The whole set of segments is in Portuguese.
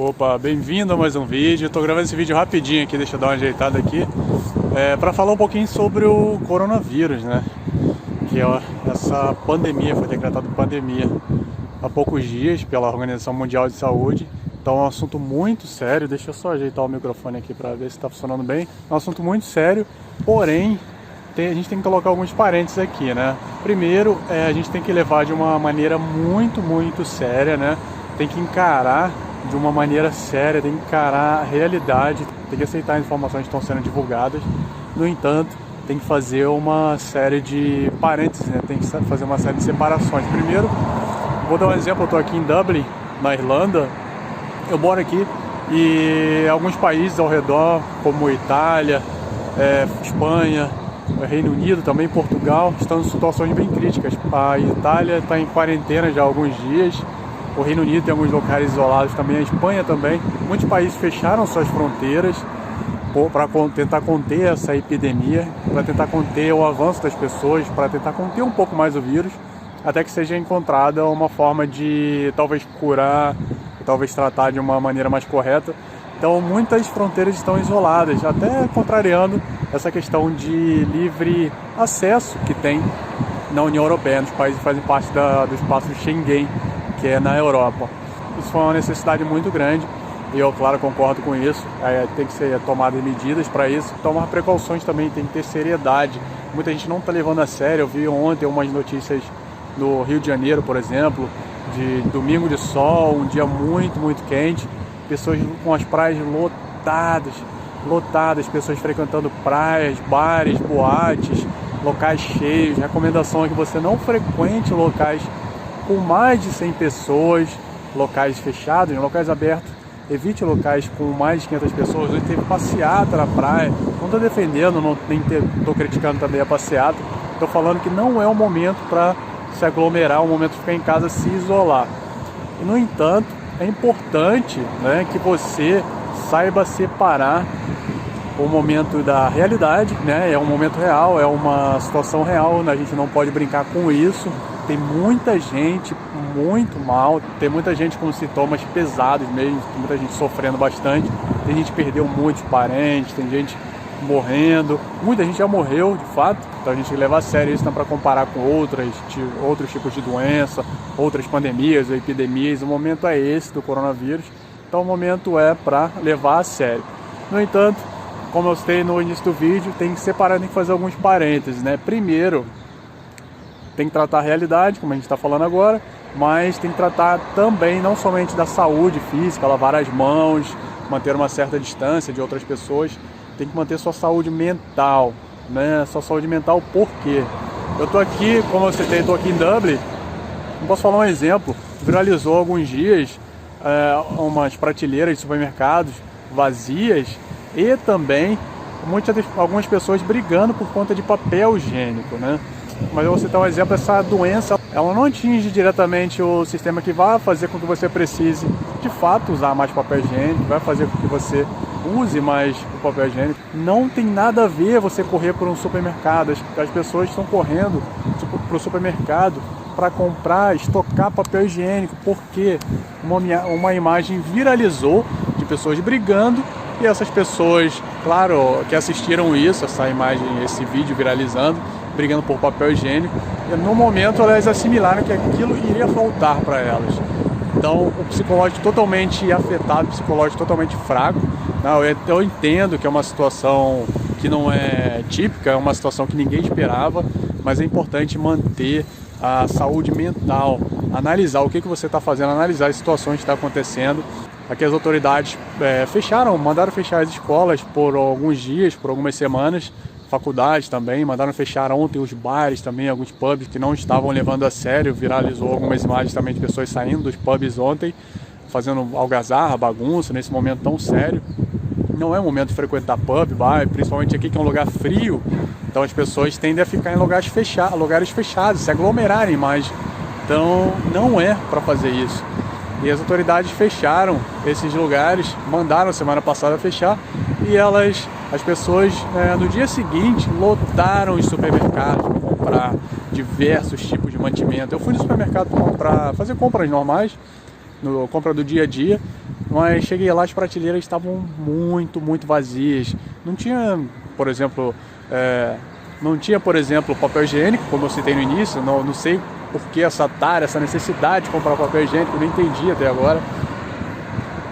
Opa, bem-vindo a mais um vídeo. Estou gravando esse vídeo rapidinho aqui, deixa eu dar uma ajeitada aqui, para falar um pouquinho sobre o coronavírus, né? Que é essa pandemia, foi decretado pandemia há poucos dias pela Organização Mundial de Saúde. Então é um assunto muito sério. Deixa eu só ajeitar o microfone aqui para ver se está funcionando bem. É um assunto muito sério, porém a gente tem que colocar alguns parênteses aqui, né? Primeiro, a gente tem que levar de uma maneira muito séria, né? Tem que encarar de uma maneira séria, tem que encarar a realidade, tem que aceitar as informações que estão sendo divulgadas. No entanto, tem que fazer uma série de parênteses, né? Tem que fazer uma série de separações. Primeiro, vou dar um exemplo, eu estou aqui em Dublin, na Irlanda. Eu moro aqui e alguns países ao redor, como Itália, Espanha, Reino Unido, também Portugal, estão em situações bem críticas. A Itália está em quarentena já há alguns dias. O Reino Unido tem alguns locais isolados também, a Espanha também. Muitos países fecharam suas fronteiras para tentar conter essa epidemia, para tentar conter o avanço das pessoas, para tentar conter um pouco mais o vírus, até que seja encontrada uma forma de talvez curar, talvez tratar de uma maneira mais correta. Então muitas fronteiras estão isoladas, até contrariando essa questão de livre acesso que tem na União Europeia, nos países que fazem parte do espaço Schengen, que é na Europa. Isso foi uma necessidade muito grande e eu, claro, concordo com isso. Tem que ser tomadas medidas para isso, tomar precauções também, tem que ter seriedade. Muita gente não está levando a sério. Eu vi ontem umas notícias no Rio de Janeiro, por exemplo, de domingo de sol, um dia muito quente, pessoas com as praias lotadas, pessoas frequentando praias, bares, boates, locais cheios. Recomendação é que você não frequente locais com mais de 100 pessoas, locais fechados, em locais abertos. Evite locais com mais de 500 pessoas. Eu teve passeata na praia. Não estou defendendo, nem estou criticando também a passeata. Estou falando que não é o momento para se aglomerar, é o momento de ficar em casa, se isolar. E, no entanto, é importante, né, que você saiba separar o momento da realidade, né? É um momento real, é uma situação real, a gente não pode brincar com isso. Tem muita gente muito mal, tem muita gente com sintomas pesados mesmo, tem muita gente sofrendo bastante, tem gente que perdeu muitos parentes, tem gente morrendo, muita gente já morreu de fato. Então a gente tem que levar a sério isso, não para comparar com outros tipos de doença, outras pandemias ou epidemias. O momento é esse do coronavírus, então o momento é para levar a sério. No entanto, como eu citei no início do vídeo, tem que separar, tem que fazer alguns parênteses, né? Primeiro, tem que tratar a realidade, como a gente está falando agora, mas tem que tratar também não somente da saúde física, lavar as mãos, manter uma certa distância de outras pessoas, tem que manter sua saúde mental, né? Sua saúde mental, por quê? Eu estou aqui, como eu citei, estou aqui em Dublin, não posso falar um exemplo, viralizou há alguns dias umas prateleiras de supermercados vazias e também algumas pessoas brigando por conta de papel higiênico, né? Mas eu vou citar um exemplo, essa doença, ela não atinge diretamente o sistema que vai fazer com que você precise, de fato, usar mais papel higiênico, vai fazer com que você use mais o papel higiênico. Não tem nada a ver você correr por um supermercado. As pessoas estão correndo para o supermercado para comprar, estocar papel higiênico, porque uma imagem viralizou de pessoas brigando. E essas pessoas, claro, que assistiram isso, essa imagem, esse vídeo viralizando, brigando por papel higiênico, e no momento elas assimilaram que aquilo iria faltar para elas. Então, o psicológico totalmente afetado, o psicológico totalmente fraco. Não, eu entendo que é uma situação que não é típica, é uma situação que ninguém esperava, mas é importante manter a saúde mental, analisar o que você está fazendo, analisar as situações que estão acontecendo. Aqui as autoridades mandaram fechar as escolas por alguns dias, por algumas semanas, faculdades também, mandaram fechar ontem os bares também, alguns pubs que não estavam levando a sério. Viralizou algumas imagens também de pessoas saindo dos pubs ontem, fazendo algazarra, bagunça, nesse momento tão sério. Não é o momento de frequentar pub, bar, principalmente aqui que é um lugar frio, então as pessoas tendem a ficar em lugares fechados, se aglomerarem mais. Então não é para fazer isso. E as autoridades fecharam esses lugares, mandaram semana passada fechar, e as pessoas no dia seguinte lotaram os supermercados para comprar diversos tipos de mantimento. Eu fui no supermercado para fazer compras normais, compra do dia a dia, mas cheguei lá, as prateleiras estavam muito vazias. Não tinha, por exemplo, papel higiênico, como eu citei no início. Não sei por que essa necessidade de comprar papel higiênico, eu não entendi até agora.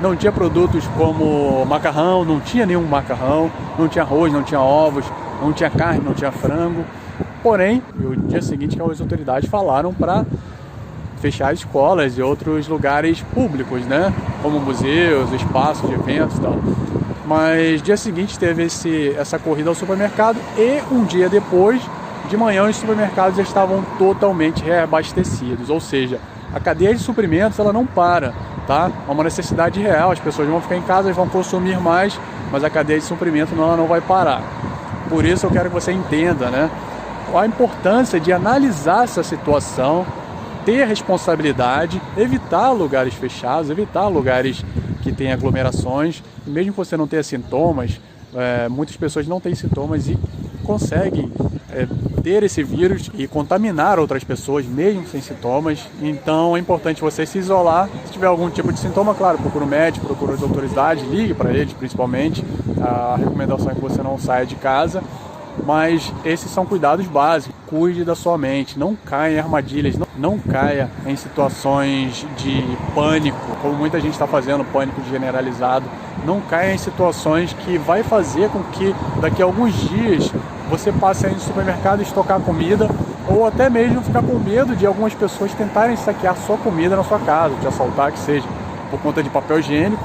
Não tinha produtos como macarrão, não tinha nenhum macarrão, não tinha arroz, não tinha ovos, não tinha carne, não tinha frango. Porém, no dia seguinte as autoridades falaram para fechar escolas e outros lugares públicos, né? Como museus, espaços de eventos e tal. Mas dia seguinte teve essa corrida ao supermercado e um dia depois, de manhã, os supermercados estavam totalmente reabastecidos. Ou seja, a cadeia de suprimentos ela não para, tá? É uma necessidade real, as pessoas vão ficar em casa, vão consumir mais, mas a cadeia de suprimento ela não vai parar. Por isso eu quero que você entenda, né? A importância de analisar essa situação, ter responsabilidade, evitar lugares fechados, evitar lugares que têm aglomerações. E mesmo que você não tenha sintomas, muitas pessoas não têm sintomas e conseguem ter esse vírus e contaminar outras pessoas mesmo sem sintomas. Então é importante você se isolar. Se tiver algum tipo de sintoma, claro, procura o médico, procura as autoridades, ligue para eles principalmente. A recomendação é que você não saia de casa. Mas esses são cuidados básicos. Cuide da sua mente, não caia em armadilhas, não caia em situações de pânico, como muita gente está fazendo, pânico generalizado. Não caia em situações que vai fazer com que daqui a alguns dias você passe a ir no supermercado e estocar comida, ou até mesmo ficar com medo de algumas pessoas tentarem saquear sua comida na sua casa, te assaltar, que seja por conta de papel higiênico,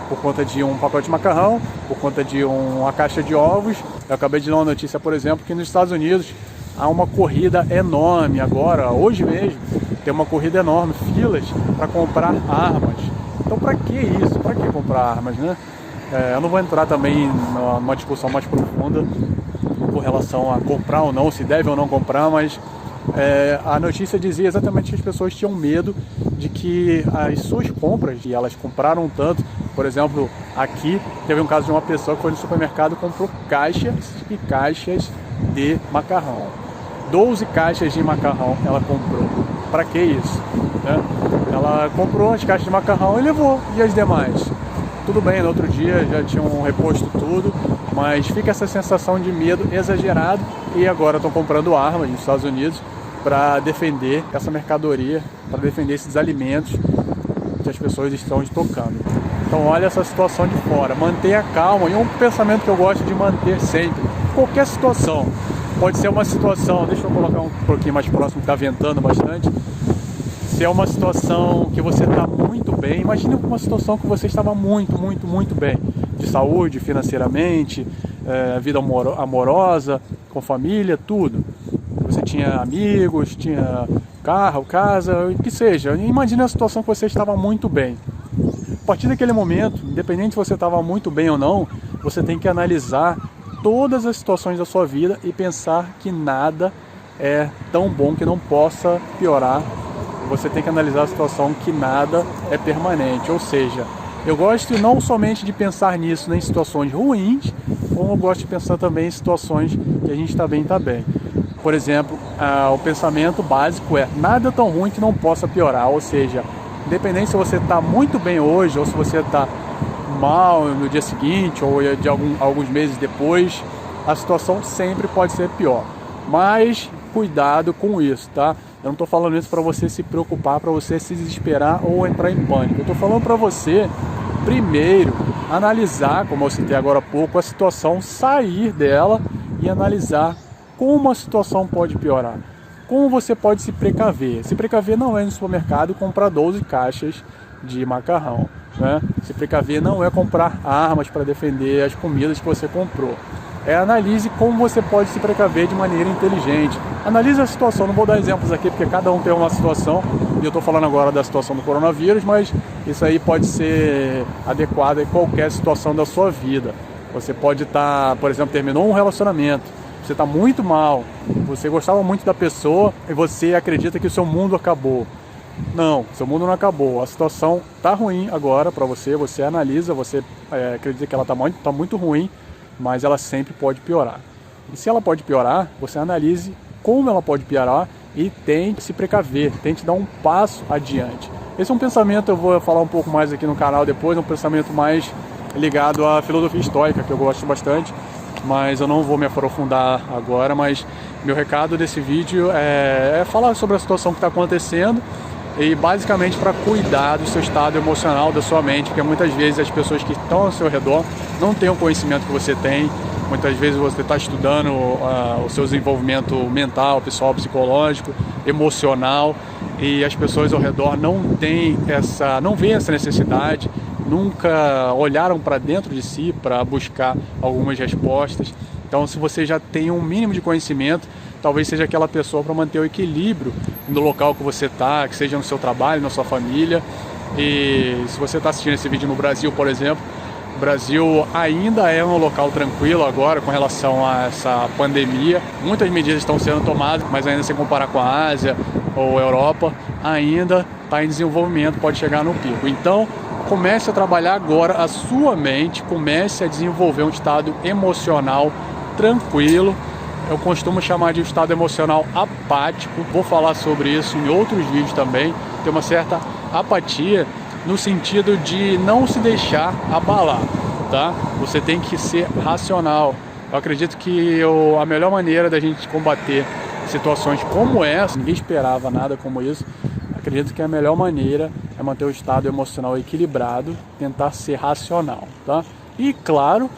por conta de um papel de macarrão, por conta de uma caixa de ovos. Eu acabei de ler uma notícia, por exemplo, que nos Estados Unidos há uma corrida enorme agora, hoje mesmo, tem uma corrida enorme, filas para comprar armas. Então para que isso? Para que comprar armas, né? Eu não vou entrar também numa discussão mais profunda com relação a comprar ou não, se deve ou não comprar, mas a notícia dizia exatamente que as pessoas tinham medo de que as suas compras, e elas compraram tanto. Por exemplo, aqui teve um caso de uma pessoa que foi no supermercado e comprou caixas e caixas de macarrão. 12 caixas de macarrão ela comprou. Para que isso? Né? Ela comprou as caixas de macarrão e levou. E as demais? Tudo bem, no outro dia já tinham reposto tudo, mas fica essa sensação de medo exagerado. E agora estão comprando armas nos Estados Unidos para defender essa mercadoria, para defender esses alimentos que as pessoas estão estocando. Então olha essa situação de fora, mantenha calma, e um pensamento que eu gosto de manter sempre, qualquer situação. Pode ser uma situação, deixa eu colocar um pouquinho mais próximo, que está ventando bastante. Se é uma situação que você está muito bem, imagine uma situação que você estava muito bem, de saúde, financeiramente, vida amorosa, com família, tudo. Você tinha amigos, tinha carro, casa, o que seja. Imagine a situação que você estava muito bem. A partir daquele momento, independente se você estava muito bem ou não, você tem que analisar todas as situações da sua vida e pensar que nada é tão bom que não possa piorar. Você tem que analisar a situação que nada é permanente. Ou seja, eu gosto não somente de pensar nisso em situações ruins, como eu gosto de pensar também em situações que a gente está bem. Por exemplo, o pensamento básico é nada tão ruim que não possa piorar. Ou seja, independente se você está muito bem hoje ou se você está mal no dia seguinte ou de alguns meses depois, a situação sempre pode ser pior. Mas cuidado com isso, tá? Eu não estou falando isso para você se preocupar, para você se desesperar ou entrar em pânico. Eu estou falando para você, primeiro, analisar, como eu citei agora há pouco, a situação, sair dela e analisar como a situação pode piorar. Como você pode se precaver? Se precaver não é no supermercado comprar 12 caixas de macarrão, né? Se precaver não é comprar armas para defender as comidas que você comprou. Analise como você pode se precaver de maneira inteligente. Analise a situação, não vou dar exemplos aqui porque cada um tem uma situação, e eu estou falando agora da situação do coronavírus, mas isso aí pode ser adequado em qualquer situação da sua vida. Você pode estar, por exemplo, terminou um relacionamento, você está muito mal, você gostava muito da pessoa e você acredita que o seu mundo acabou. Não, seu mundo não acabou, a situação está ruim agora para você, você analisa, você acredita que ela está muito ruim, mas ela sempre pode piorar. E se ela pode piorar, você analise como ela pode piorar e tente se precaver, tente dar um passo adiante. Esse é um pensamento, eu vou falar um pouco mais aqui no canal depois, é um pensamento mais ligado à filosofia estoica, que eu gosto bastante, mas eu não vou me aprofundar agora. Mas meu recado desse vídeo é falar sobre a situação que está acontecendo e basicamente para cuidar do seu estado emocional, da sua mente, porque muitas vezes as pessoas que estão ao seu redor não têm o conhecimento que você tem. Muitas vezes você está estudando o seu desenvolvimento mental, pessoal, psicológico, emocional, e as pessoas ao redor não veem essa necessidade, nunca olharam para dentro de si para buscar algumas respostas. Então, se você já tem um mínimo de conhecimento, talvez seja aquela pessoa para manter o equilíbrio no local que você está, que seja no seu trabalho, na sua família. E se você está assistindo esse vídeo no Brasil, por exemplo, o Brasil ainda é um local tranquilo agora com relação a essa pandemia. Muitas medidas estão sendo tomadas, mas ainda sem comparar com a Ásia ou a Europa, ainda está em desenvolvimento, pode chegar no pico. Então, comece a trabalhar agora a sua mente, comece a desenvolver um estado emocional tranquilo. Eu costumo chamar de estado emocional apático. Vou falar sobre isso em outros vídeos também. Tem uma certa apatia no sentido de não se deixar abalar, tá? Você tem que ser racional. Eu acredito que a melhor maneira da gente combater situações como essa, ninguém esperava nada como isso, acredito que a melhor maneira é manter o estado emocional equilibrado, tentar ser racional, tá? E claro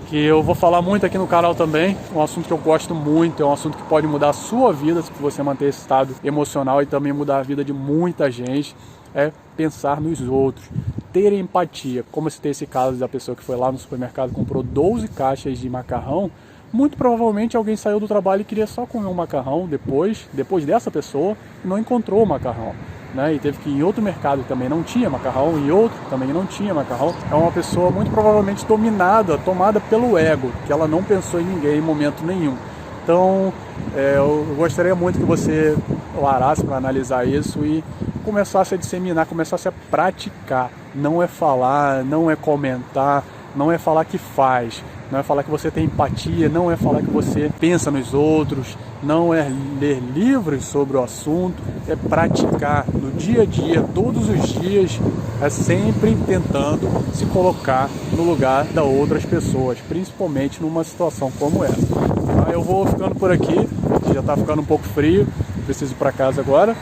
que eu vou falar muito aqui no canal também, um assunto que eu gosto muito, é um assunto que pode mudar a sua vida se você manter esse estado emocional e também mudar a vida de muita gente, é pensar nos outros, ter empatia. Como eu citei esse caso da pessoa que foi lá no supermercado e comprou 12 caixas de macarrão, muito provavelmente alguém saiu do trabalho e queria só comer um macarrão depois dessa pessoa e não encontrou o macarrão, né? E teve que ir em outro mercado que também não tinha macarrão, e outro que também não tinha macarrão. É uma pessoa muito provavelmente tomada pelo ego, que ela não pensou em ninguém em momento nenhum. Então, eu gostaria muito que você parasse para analisar isso e começasse a disseminar, começasse a praticar. Não é falar, não é comentar, não é falar que faz, não é falar que você tem empatia, não é falar que você pensa nos outros, não é ler livros sobre o assunto, é praticar no dia a dia, todos os dias, é sempre tentando se colocar no lugar das outras pessoas, principalmente numa situação como essa. Então, eu vou ficando por aqui, já está ficando um pouco frio, preciso ir para casa agora.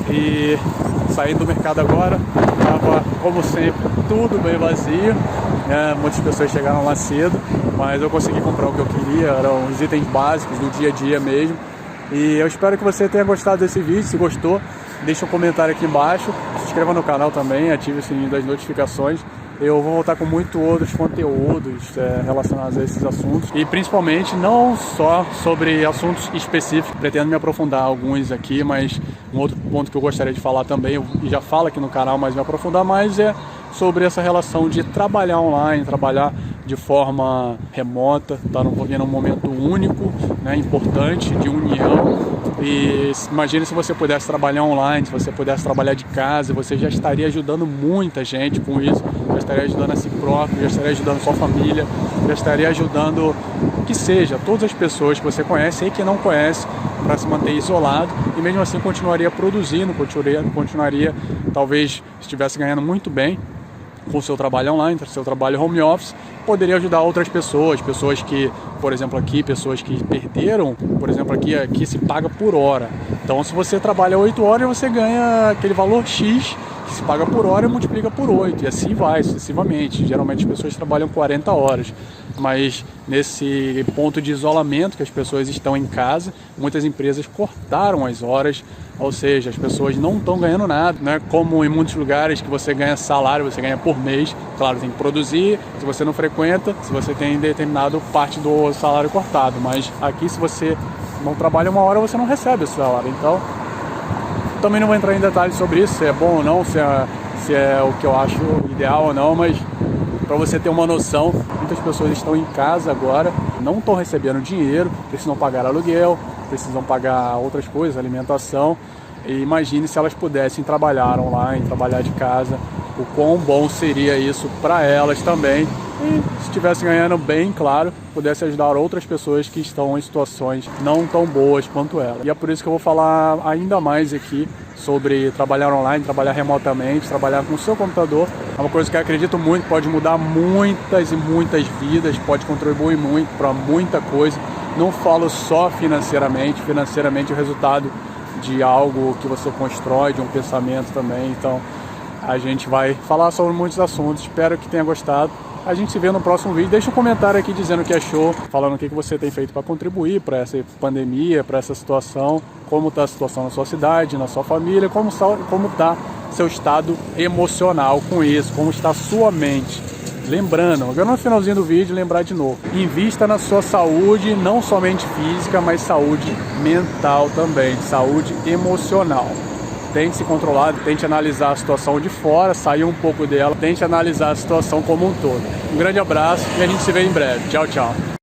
E saindo do mercado agora, estava como sempre tudo bem vazio, né? Muitas pessoas chegaram lá cedo, mas eu consegui comprar o que eu queria, eram os itens básicos do dia a dia mesmo. E eu espero que você tenha gostado desse vídeo. Se gostou, deixa um comentário aqui embaixo, se inscreva no canal também, ative o sininho das notificações. Eu vou voltar com muito outros conteúdos relacionados a esses assuntos, e principalmente não só sobre assuntos específicos, pretendo me aprofundar alguns aqui, mas um outro ponto que eu gostaria de falar também, eu já falo aqui no canal, mas me aprofundar mais, é sobre essa relação de trabalhar online, trabalhar de forma remota. Tá vivendo um momento único, né, importante, de união. E imagine se você pudesse trabalhar online, se você pudesse trabalhar de casa, você já estaria ajudando muita gente com isso, já estaria ajudando a si próprio, já estaria ajudando a sua família, já estaria ajudando que seja todas as pessoas que você conhece e que não conhece, para se manter isolado, e mesmo assim continuaria produzindo, continuaria talvez estivesse ganhando muito bem com o seu trabalho online, seu trabalho home office, poderia ajudar outras pessoas que, por exemplo aqui, pessoas que perderam, por exemplo aqui se paga por hora. Então se você trabalha 8 horas, você ganha aquele valor X, que se paga por hora e multiplica por 8, e assim vai, sucessivamente. Geralmente as pessoas trabalham 40 horas, mas nesse ponto de isolamento que as pessoas estão em casa, muitas empresas cortaram as horas, ou seja, as pessoas não estão ganhando nada, né? Como em muitos lugares que você ganha salário, você ganha por mês, claro, tem que produzir, se você não frequenta, se você tem determinado parte do salário cortado, mas aqui se você não trabalha 1 hora, você não recebe esse salário. Então, também não vou entrar em detalhes sobre isso, se é bom ou não, se é o que eu acho ideal ou não, mas para você ter uma noção, muitas pessoas estão em casa agora, não estão recebendo dinheiro, precisam pagar aluguel, precisam pagar outras coisas, alimentação, e imagine se elas pudessem trabalhar online, trabalhar de casa, o quão bom seria isso para elas também, e se estivesse ganhando bem, claro, pudesse ajudar outras pessoas que estão em situações não tão boas quanto ela. E é por isso que eu vou falar ainda mais aqui sobre trabalhar online, trabalhar remotamente, trabalhar com o seu computador. É uma coisa que eu acredito muito, pode mudar muitas e muitas vidas, pode contribuir muito para muita coisa. Não falo só financeiramente, financeiramente é o resultado de algo que você constrói, de um pensamento também. Então a gente vai falar sobre muitos assuntos, espero que tenha gostado. A gente se vê no próximo vídeo. Deixa um comentário aqui dizendo o que achou, falando o que você tem feito para contribuir para essa pandemia, para essa situação, como está a situação na sua cidade, na sua família, como está seu estado emocional com isso, como está a sua mente. Lembrando, agora no finalzinho do vídeo, lembrar de novo, invista na sua saúde, não somente física, mas saúde mental também, saúde emocional. Tente se controlar, tente analisar a situação de fora, sair um pouco dela, tente analisar a situação como um todo. Um grande abraço e a gente se vê em breve. Tchau, tchau.